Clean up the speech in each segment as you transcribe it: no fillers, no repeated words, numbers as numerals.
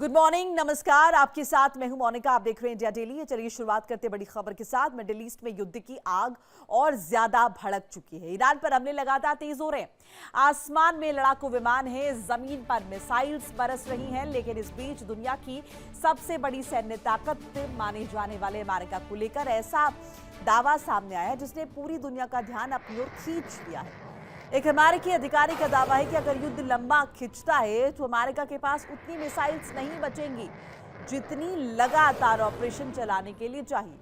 Good morning, नमस्कार। आपके साथ मैं हूं मोनिका। आप देख रहे हैं इंडिया डेली। चलिए शुरुआत करते हैं बड़ी खबर के साथ। मिडिल ईस्ट में युद्ध की आग और ज्यादा भड़क चुकी है। ईरान पर हमले लगातार तेज हो रहे हैं। आसमान में लड़ाकू विमान है, जमीन पर मिसाइल्स बरस रही हैं। लेकिन इस बीच दुनिया की सबसे बड़ी सैन्य ताकत माने जाने वाले अमेरिका को लेकर ऐसा दावा सामने आया है जिसने पूरी दुनिया का ध्यान अपनी ओर खींच लिया है। एक अमेरिकी अधिकारी का दावा है कि अगर युद्ध लंबा खिंचता है तो अमेरिका के पास उतनी मिसाइल्स नहीं बचेंगी जितनी लगातार ऑपरेशन चलाने के लिए चाहिए।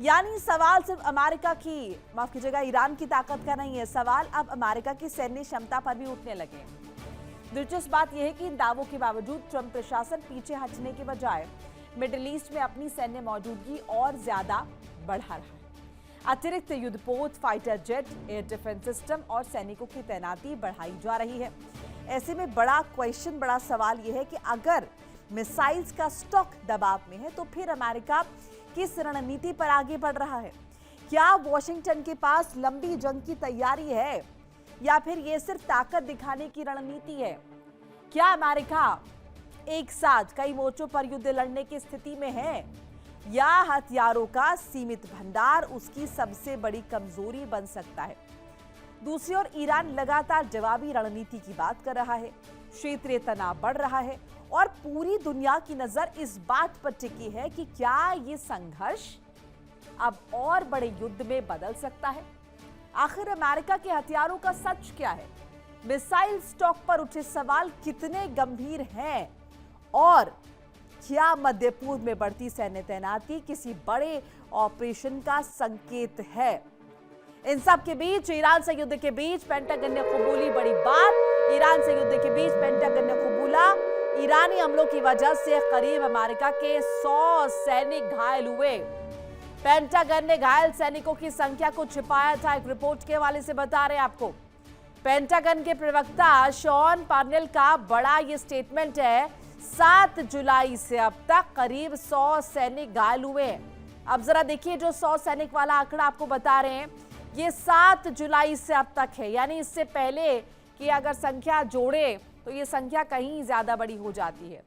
यानी सवाल सिर्फ अमेरिका की, माफ कीजिएगा, ईरान की ताकत का नहीं है। सवाल अब अमेरिका की सैन्य क्षमता पर भी उठने लगे हैं। दिलचस्प बात यह है कि इन दावों के बावजूद ट्रंप प्रशासन पीछे हटने के बजाय मिडिल ईस्ट में अपनी सैन्य मौजूदगी और ज्यादा बढ़ा रहा है। अतिरिक्त युद्धपोत, fighter jet, air defence system और सैनिकों की तैनाती बढ़ाई जा रही है। ऐसे में बड़ा सवाल यह है कि अगर मिसाइल्स का स्टॉक दबाव में है तो फिर अमेरिका किस रणनीति पर आगे बढ़ रहा है? क्या वॉशिंगटन के पास लंबी जंग की तैयारी है या फिर यह सिर्फ ताकत दिखाने की रणनीति है? क्या अमेरिका एक साथ कई मोर्चों पर युद्ध लड़ने की स्थिति में है या हथियारों का सीमित भंडार उसकी सबसे बड़ी कमजोरी बन सकता है? दूसरी ओर ईरान लगातार जवाबी रणनीति की बात कर रहा है। क्षेत्रीय तनाव बढ़ रहा है और पूरी दुनिया की नजर इस बात पर टिकी है कि क्या ये संघर्ष अब और बड़े युद्ध में बदल सकता है। आखिर अमेरिका के हथियारों का सच क्या है? मिसाइल स्टॉक पर उठे सवाल कितने गंभीर हैं और क्या मध्य पूर्व में बढ़ती सैन्य तैनाती किसी बड़े ऑपरेशन का संकेत है? इन सब के बीच ईरान से युद्ध के बीच पेंटागन ने कबूली बड़ी बात। ईरान से युद्ध के बीच पेंटागन ने कबूला ईरानी हमलों की वजह से करीब अमेरिका के 100 सैनिक घायल हुए। पेंटागन ने घायल सैनिकों की संख्या को छिपाया था। एक रिपोर्ट के हवाले से बता रहे हैं आपको। पेंटागन के प्रवक्ता शॉन पार्नेल का बड़ा ये स्टेटमेंट है। 7 जुलाई से अब तक करीब 100 सैनिक घायल हुए हैं। अब जरा देखिए, जो 100 सैनिक वाला आंकड़ा आपको बता रहे हैं, ये 7 जुलाई से अब तक है। यानी इससे पहले कि अगर संख्या जोड़े तो ये संख्या कहीं ज्यादा बड़ी हो जाती है।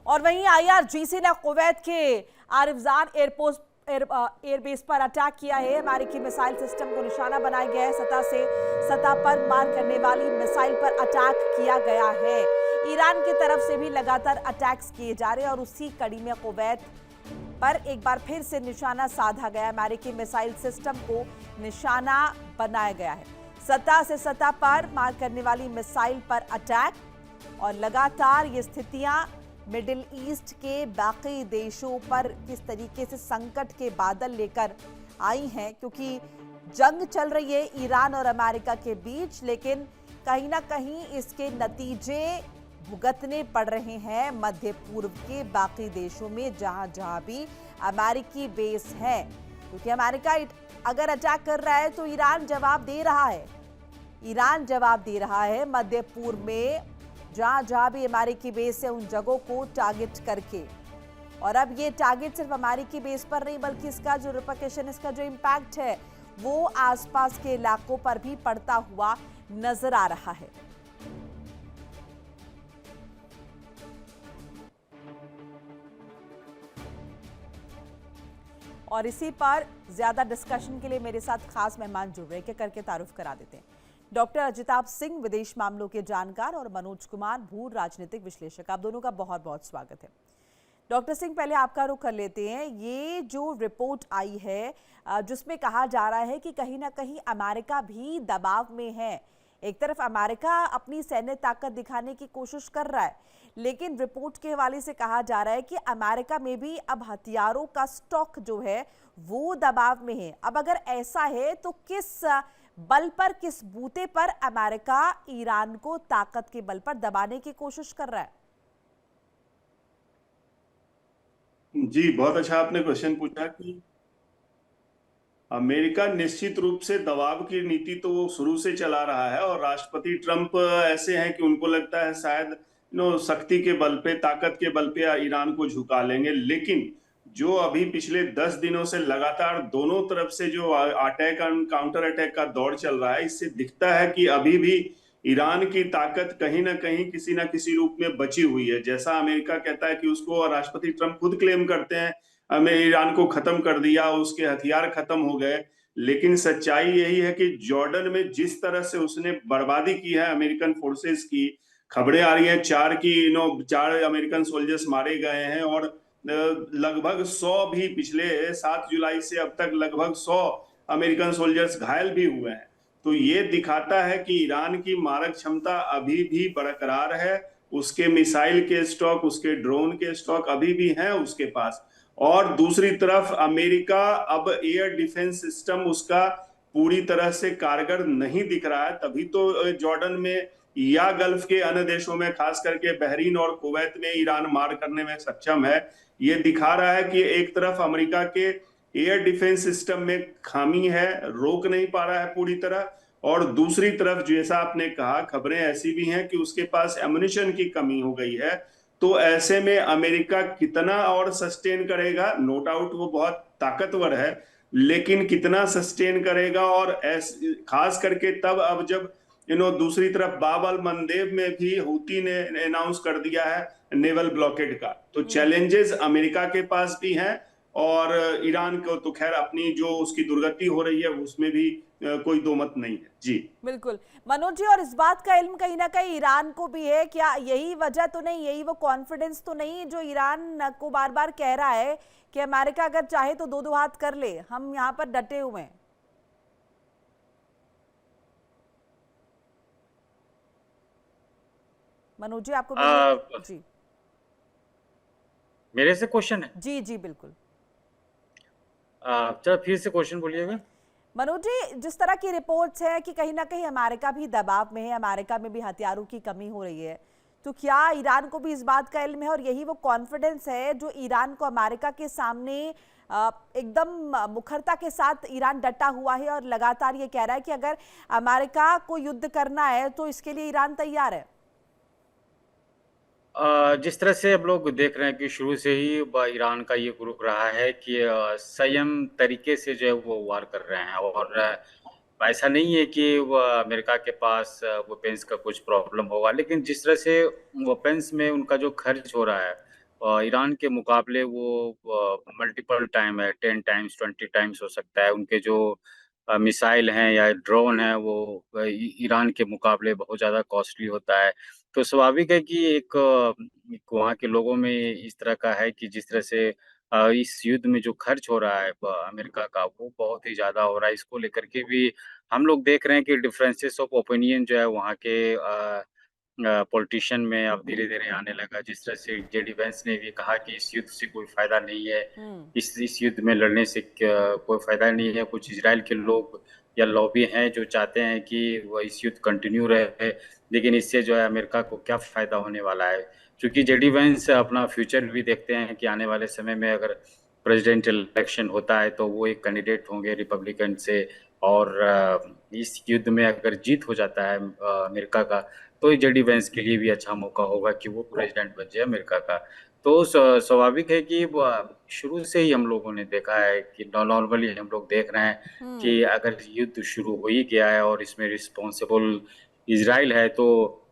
और वहीं आईआरजीसी ने कुवैत के आरिफजान एयरबेस पर अटैक किया है। अमेरिकी मिसाइल सिस्टम को निशाना बनाया गया है। सतह पर मार करने वाली मिसाइल पर अटैक किया गया है। ईरान की तरफ से भी लगातार अटैक्स किए जा रहे हैं और उसी कड़ी में कुवैत पर एक बार फिर से निशाना साधा गया। अमेरिकी मिसाइल सिस्टम को निशाना बनाया गया है। सतह से सतह पर मार करने वाली मिसाइल पर अटैक और लगातार ये स्थितियां मिडिल ईस्ट के बाकी देशों पर किस तरीके से संकट के बादल लेकर आई हैं, क्योंकि जंग चल रही है ईरान और अमेरिका के बीच, लेकिन कहीं ना कहीं इसके नतीजे भुगतने पड़ रहे हैं मध्य पूर्व के बाकी देशों में जहां जहां भी अमेरिकी बेस है। क्योंकि अमेरिका अगर अटैक कर रहा है तो ईरान जवाब दे रहा है। ईरान जवाब दे रहा है मध्य पूर्व में जहां जहां भी अमेरिकी बेस है, उन जगहों को टारगेट करके। और अब ये टारगेट सिर्फ अमेरिकी बेस पर नहीं, बल्कि इसका जो रिपरकशन, इसका जो इम्पैक्ट है वो आसपास के इलाकों पर भी पड़ता हुआ नजर आ रहा है। और इसी पर ज्यादा डिस्कशन के लिए मेरे साथ खास मेहमान जुड़ रहे हैं, करके तारुफ करा देते हैं। डॉक्टर अजिताभ सिंह, विदेश मामलों के जानकार, और मनोज कुमार, भू राजनीतिक विश्लेषक। आप दोनों का बहुत बहुत स्वागत है। डॉक्टर सिंह, पहले आपका रुख कर लेते हैं। ये जो रिपोर्ट आई है जिसमें कहा जा रहा है कि कहीं ना कहीं अमेरिका भी दबाव में है। एक तरफ अमेरिका अपनी सैन्य ताकत दिखाने की कोशिश कर रहा है, लेकिन रिपोर्ट के हवाले से कहा जा रहा है कि अमेरिका में भी अब हथियारों का स्टॉक जो है वो दबाव में है। अब अगर ऐसा है तो किस बल पर, किस बूते पर अमेरिका ईरान को ताकत के बल पर दबाने की कोशिश कर रहा है? जी, बहुत अच्छा आपने क्वेश्चन पूछा कि अमेरिका निश्चित रूप से दबाव की नीति तो वो शुरू से चला रहा है और राष्ट्रपति ट्रंप ऐसे हैं कि उनको लगता है शायद शक्ति के बल पे, ताकत के बल पे ईरान को झुका लेंगे। लेकिन जो अभी पिछले 10 दिनों से लगातार दोनों तरफ से जो अटैक एंड काउंटर अटैक का दौर चल रहा है, इससे दिखता है कि अभी भी ईरान की ताकत कहीं ना कहीं किसी ना किसी रूप में बची हुई है। जैसा अमेरिका कहता है कि उसको, और राष्ट्रपति ट्रंप खुद क्लेम करते हैं, हमें ईरान को खत्म कर दिया, उसके हथियार खत्म हो गए। लेकिन सच्चाई यही है कि जॉर्डन में जिस तरह से उसने बर्बादी की है अमेरिकन फोर्सेस की, खबरें आ रही हैं 4 अमेरिकन सोल्जर्स मारे गए हैं, और लगभग 100 भी, पिछले 7 जुलाई से अब तक लगभग 100 अमेरिकन सोल्जर्स घायल भी हुए हैं। तो ये दिखाता है कि ईरान की मारक क्षमता अभी भी बरकरार है। उसके मिसाइल के स्टॉक, उसके ड्रोन के स्टॉक अभी भी हैं उसके पास। और दूसरी तरफ अमेरिका अब एयर डिफेंस सिस्टम उसका पूरी तरह से कारगर नहीं दिख रहा है। तभी तो जॉर्डन में या गल्फ के अन्य देशों में, खास करके बहरीन और कुवैत में, ईरान मार करने में सक्षम है। ये दिखा रहा है कि एक तरफ अमेरिका के एयर डिफेंस सिस्टम में खामी है, रोक नहीं पा रहा है पूरी तरह, और दूसरी तरफ जैसा आपने कहा, खबरें ऐसी भी हैं कि उसके पास एमुनिशन की कमी हो गई है। तो ऐसे में अमेरिका कितना और सस्टेन करेगा? नो डाउट वो बहुत ताकतवर है, लेकिन कितना सस्टेन करेगा? और खास करके तब, अब जब दूसरी तरफ बाब अल मंदेब में भी हूती ने अनाउंस कर दिया है नेवल ब्लॉकेड का, तो चैलेंजेस अमेरिका के पास भी हैं। और ईरान को तो खैर अपनी जो उसकी दुर्गति हो रही है उसमें भी कोई दो मत नहीं है। जी बिल्कुल मनोज जी, और इस बात का इल्म कहीं ना कहीं ईरान को भी है क्या? यही वजह तो नहीं, यही वो कॉन्फिडेंस तो नहीं जो ईरान को बार बार कह रहा है कि अमेरिका अगर चाहे तो दो दो हाथ कर ले, हम यहाँ पर डटे हुए हैं? मनोज जी, आपको मेरी जी मेरे से क्वेश्चन है? जी जी बिल्कुल। चलो फिर से क्वेश्चन बोलिएगा। मनोज जी, जिस तरह की रिपोर्ट्स है कि कहीं ना कहीं अमेरिका भी दबाव में है, अमेरिका में भी हथियारों की कमी हो रही है, तो क्या ईरान को भी इस बात का इल्म है और यही वो कॉन्फिडेंस है जो ईरान को अमेरिका के सामने एकदम मुखरता के साथ ईरान डटा हुआ है और लगातार ये कह रहा है कि अगर अमेरिका को युद्ध करना है तो इसके लिए ईरान तैयार है? जिस तरह से हम लोग देख रहे हैं कि शुरू से ही ईरान का ये ग्रुप रहा है कि संयम तरीके से जो है वो वार कर रहे हैं, और ऐसा नहीं है कि वो अमेरिका के पास वेपन्स का कुछ प्रॉब्लम होगा, लेकिन जिस तरह से वेपन्स में उनका जो खर्च हो रहा है ईरान के मुकाबले वो मल्टीपल टाइम है, 10 टाइम्स 20 टाइम्स हो सकता है। उनके जो मिसाइल हैं या ड्रोन हैं वो ईरान के मुकाबले बहुत ज़्यादा कॉस्टली होता है। तो स्वाभाविक है कि एक वहाँ के लोगों में इस तरह का है कि जिस तरह से इस युद्ध में जो खर्च हो रहा है अमेरिका का, वो बहुत ही ज़्यादा हो रहा है। इसको लेकर के भी हम लोग देख रहे हैं कि डिफरेंसेस ऑफ ओपिनियन जो है वहाँ के पॉलिटिशियन में अब धीरे-धीरे आने लगा। जिस तरह से जेडी वेंस ने भी कहा कि इस युद्ध से कोई फ़ायदा नहीं है, इस युद्ध में लड़ने से कोई फ़ायदा नहीं है। कुछ इज़राइल के लोग या लॉबी हैं जो चाहते हैं कि वो इस युद्ध कंटिन्यू रहे, लेकिन इससे जो है अमेरिका को क्या फ़ायदा होने वाला है? क्योंकि जेडी वेंस अपना फ्यूचर भी देखते हैं कि आने वाले समय में अगर प्रेसिडेंशियल इलेक्शन होता है तो वो एक कैंडिडेट होंगे रिपब्लिकन से, और इस युद्ध में अगर जीत हो जाता है अमेरिका का, तो जेडी वेंस के लिए भी अच्छा मौका होगा कि वो प्रेसिडेंट बन जाए अमेरिका का। तो स्वाभाविक है कि शुरू से ही हम लोगों ने देखा है कि नॉर्मली हम लोग देख रहे हैं कि अगर युद्ध शुरू हो ही गया है और इसमें रिस्पॉन्सिबल इज़राइल है, तो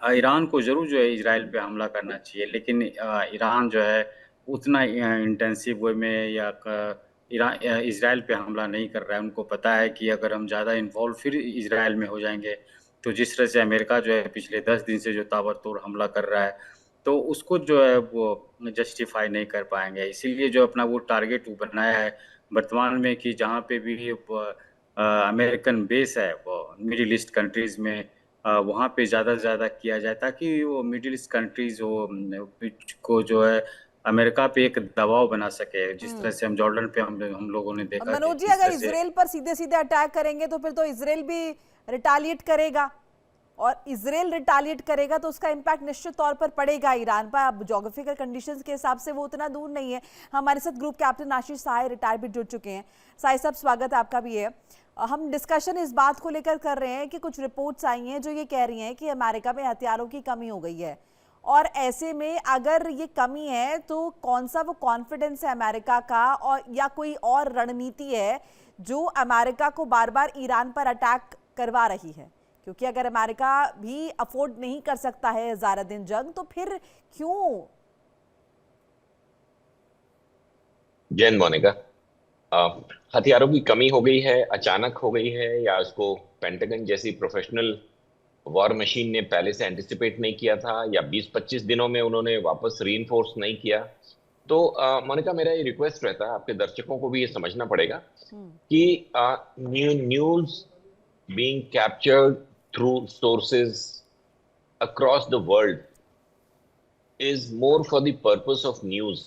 ईरान को ज़रूर जो है इज़राइल पे हमला करना चाहिए। लेकिन ईरान जो है उतना इंटेंसिव वे में या इज़राइल पे हमला नहीं कर रहा है। उनको पता है कि अगर हम ज़्यादा इन्वॉल्व फिर इज़राइल में हो जाएँगे, तो जिस तरह से अमेरिका जो है पिछले 10 दिन से जो ताबड़तोड़ हमला कर रहा है, तो उसको जो है वो जस्टिफ़ाई नहीं कर पाएँगे। इसीलिए जो अपना वो टारगेट वो बनाया है वर्तमान में कि जहाँ पे भी अमेरिकन बेस है वो मिडिल ईस्ट कंट्रीज़ में, वहाँ पे ज़्यादा से ज़्यादा किया जाए, ताकि वो मिडिल ईस्ट कंट्रीज़ को जो है अमेरिका पे एक दबाव बना सके। जिस तरह से हम जॉर्डन पे हम लोगों ने देखा कि मनोज जी, किस अगर तरह से इजराइल पर सीधे सीधे अटैक करेंगे तो फिर तो इजराइल भी रिटालिएट करेगा, और इजराइल रिटालिएट करेगा तो उसका इम्पैक्ट निश्चित तौर पर पड़ेगा ईरान पर। अब ज्योग्राफिकल कंडीशंस के हिसाब से वो उतना दूर नहीं है। हमारे साथ ग्रुप कैप्टन आशीष सहाय रिटायर भी जुड़ चुके हैं। साहिब साहब, स्वागत है आपका भी है। हम डिस्कशन इस बात को लेकर कर रहे हैं कि कुछ रिपोर्ट्स आई हैं जो ये कह रही हैं कि अमेरिका में हथियारों की कमी हो गई है, और ऐसे में अगर ये कमी है तो कौन सा वो कॉन्फिडेंस है अमेरिका का, और या कोई और रणनीति है जो अमेरिका को बार बार ईरान पर अटैक करवा रही है? क्योंकि अगर अमेरिका भी अफोर्ड नहीं कर सकता है ज़्यादा दिन जंग, तो फिर क्यों? जैन मोनिका, हथियारों की कमी हो गई है, अचानक हो गई है, या उसको पेंटागन जैसी प्रोफेशनल वॉर मशीन ने पहले से एंटिसिपेट नहीं किया था, या 20-25 दिनों में उन्होंने वापस रीइंफोर्स नहीं किया? तो मोनिका, मेरा ये रिक्वेस्ट रहता है, आपके दर्शकों को भी ये समझना पड़ेगा कि news being captured through sources across the world is more for the purpose of news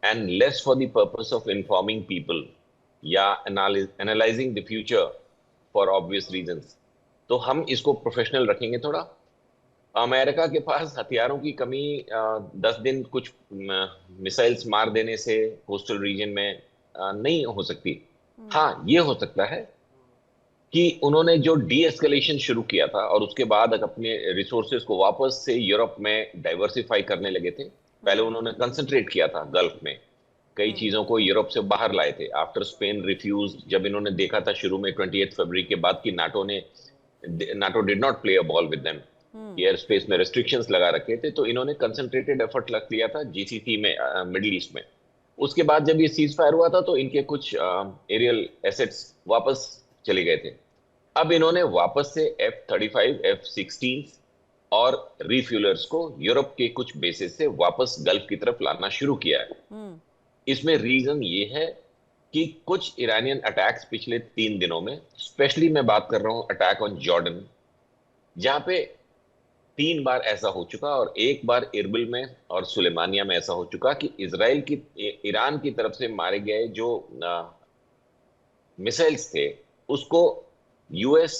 and less for the purpose of informing people या analyzing the future for obvious reasons. तो हम इसको प्रोफेशनल रखेंगे थोड़ा। अमेरिका के पास हथियारों की कमी 10 दिन कुछ मिसाइल्स मार देने से कोस्टल रीजन में नहीं हो सकती। हाँ, ये हो सकता है कि उन्होंने जो डी एस्केलेशन शुरू किया था और उसके बाद अपने रिसोर्सेज को वापस से यूरोप में डाइवर्सिफाई करने लगे थे। पहले उन्होंने कंसंट्रेट किया था गल्फ में, कई चीजों को यूरोप से बाहर लाए थे। आफ्टर स्पेन रिफ्यूज, जब इन्होंने देखा था शुरू में 28 फरवरी के बाद कि NATO did not play a ball with them, air space में रेस्ट्रिक्शंस लगा रखे थे, तो इन्होंने कंसंट्रेटेड एफर्ट लग लिया था जीसीसी में, मिडिल ईस्ट में। उसके बाद जब ये सीज फायर हुआ था तो इनके कुछ एरियल एसेट्स वापस चले गए थे। अब इन्होंने वापस से F-35, F-16 और रिफ्यूलर्स को यूरोप के कुछ बेसिस से वापस गल्फ की तरफ लाना शुरू किया है। इसमें रीजन ये है कि कुछ ईरानियन अटैक्स पिछले 3 दिनों में, स्पेशली मैं बात कर रहा हूं अटैक ऑन जॉर्डन, जहां पे 3 बार ऐसा हो चुका, और 1 बार इरबिल में और सुलेमानिया में ऐसा हो चुका कि ईरान की तरफ से मारे गए जो मिसाइल्स थे उसको यूएस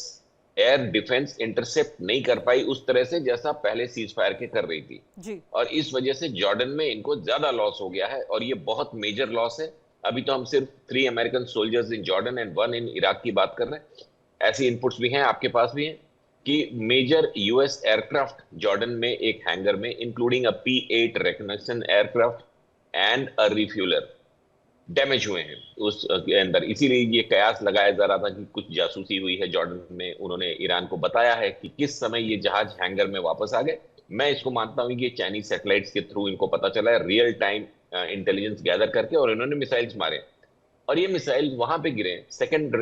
एयर डिफेंस इंटरसेप्ट नहीं कर पाई उस तरह से जैसा पहले सीज फायर के कर रही थी जी। और इस वजह से जॉर्डन में इनको ज्यादा लॉस हो गया है, और ये बहुत मेजर लॉस है। अभी तो हम सिर्फ 3 American soldiers in Jordan and 1 in Iraq की बात कर रहे हैं। ऐसी इनपुट्स भी हैं, आपके पास भी हैं, कि मेजर यूएस एयरक्राफ्ट जॉर्डन में एक हैंगर में, including a P-8 recognition aircraft and a refueller, damage हुए हैं उसके अंदर। इसीलिए ये कयास लगाया जा रहा था कि कुछ जासूसी हुई है जॉर्डन में। उन्होंने ईरान को बताया है कि किस समय ये जहाज हैंगर में वापस आ गए। मैं इसको मानता हूं कि चाइनीज सैटेलाइट्स के थ्रू इनको पता चला है, रियल टाइम इंटेलिजेंस गैदर करके, और इन्होंने मिसाइल्स मारे, और ये मिसाइल वहां पे गिरे। सेकेंड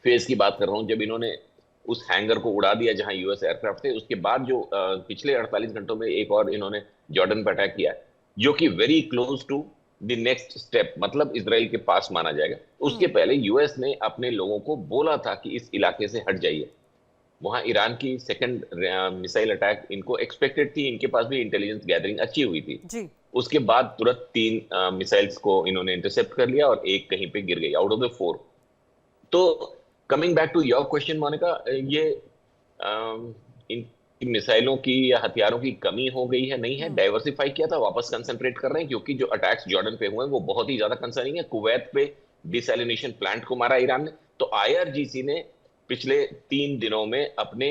फेज की बात कर रहा हूं, जब इन्होंने उस हैंगर को उड़ा दिया जहां यूएस एयरक्राफ्ट थे, उसके बाद जो पिछले 48 घंटों में एक और इन्होंने जॉर्डन पर अटैक किया, जो कि very close to the next step, मतलब इजराइल के पास माना जाएगा। उसके पहले यूएस ने अपने लोगों को बोला था कि इस इलाके से हट जाइए। वहां ईरान की सेकंड मिसाइल अटैक इनको एक्सपेक्टेड थी, इनके पास भी इंटेलिजेंस गैदरिंग अच्छी हुई थी जी। उसके बाद तुरंत 3 मिसाइल्स को इन्होंने इंटरसेप्ट कर लिया और एक कहीं पे गिर गई आउट ऑफ द 4। तो coming back to your question Monica, ये इन मिसाइलों की या हथियारों की कमी हो गई है, नहीं है, डाइवर्सिफाई किया था, वापस कंसंट्रेट कर रहे हैं, क्योंकि जो अटैक्स जॉर्डन पे हुए हैं वो बहुत ही ज्यादा कंसर्निंग है। कुवैत पे डिसैलिनेशन प्लांट को मारा ईरान ने, तो आईआरजीसी ने पिछले 3 दिनों में अपने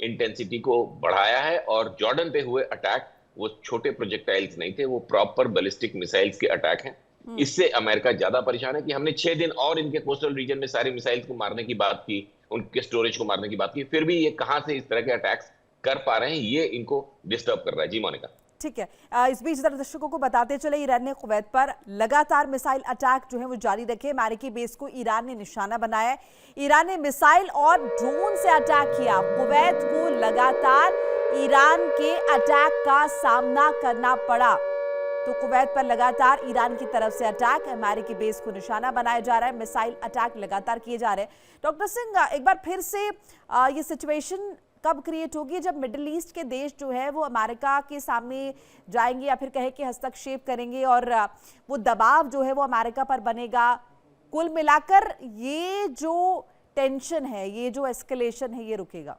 इंटेंसिटी को बढ़ाया है, और जॉर्डन पे हुए अटैक वो छोटे प्रोजेक्टाइल्स नहीं थे, वो प्रॉपर बैलिस्टिक मिसाइल्स के अटैक हैं। इससे अमेरिका ज्यादा परेशान है कि हमने 6 दिन और इनके कोस्टल रीजन में सारे मिसाइल्स को मारने की बात की, उनके स्टोरेज को मारने की बात की, फिर भी ये कहां से इस तरह के अटैक्स कर पा रहे हैं, ये इनको डिस्टर्ब कर रहा है। जी मोनिका। ठीक है, इस बीच दर्शकों को बताते चले, ईरान ने कुवैत पर लगातार मिसाइल अटैक जो है वो जारी रखे। अमेरिकी बेस को ईरान ने निशाना बनाया है। ईरान ने मिसाइल और ड्रोन से अटैक किया। कुवैत को लगातार ईरान के अटैक का सामना करना पड़ा। तो कुवैत पर लगातार ईरान की तरफ से अटैक, अमेरिकी बेस को निशाना बनाया जा रहा है, मिसाइल अटैक लगातार किए जा रहे हैं। डॉक्टर सिंह, एक बार फिर से ये सिचुएशन कब क्रिएट होगी जब मिडिल ईस्ट के देश जो है वो अमेरिका के सामने जाएंगे, या फिर कहे कि हस्तक्षेप करेंगे, और वो दबाव जो है वो अमेरिका पर बनेगा? कुल मिलाकर ये जो टेंशन है, ये जो एस्केलेशन है, ये रुकेगा?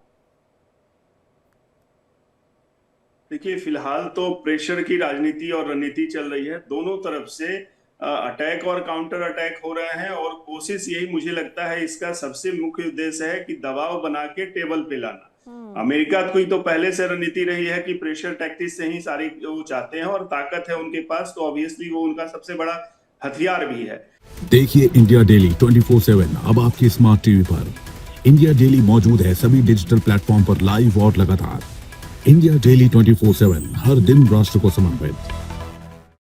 देखिए, फिलहाल तो प्रेशर की राजनीति और रणनीति चल रही है। दोनों तरफ से अटैक और काउंटर अटैक हो रहे हैं, और कोशिश यही मुझे लगता है इसका सबसे मुख्य उद्देश्य है कि दबाव बना के टेबल पे लाना। अमेरिका की तो पहले से रणनीति रही है कि प्रेशर टैक्टिक्स से ही सारी वो चाहते हैं, और ताकत है उनके पास, तो ऑब्वियसली वो उनका सबसे बड़ा हथियार भी है। देखिए इंडिया डेली 24/7 अब आपकी स्मार्ट टीवी पर। इंडिया डेली मौजूद है सभी डिजिटल प्लेटफॉर्म पर लाइव और लगातार। इंडिया डेली 24/7 हर दिन राष्ट्र को समर्पित।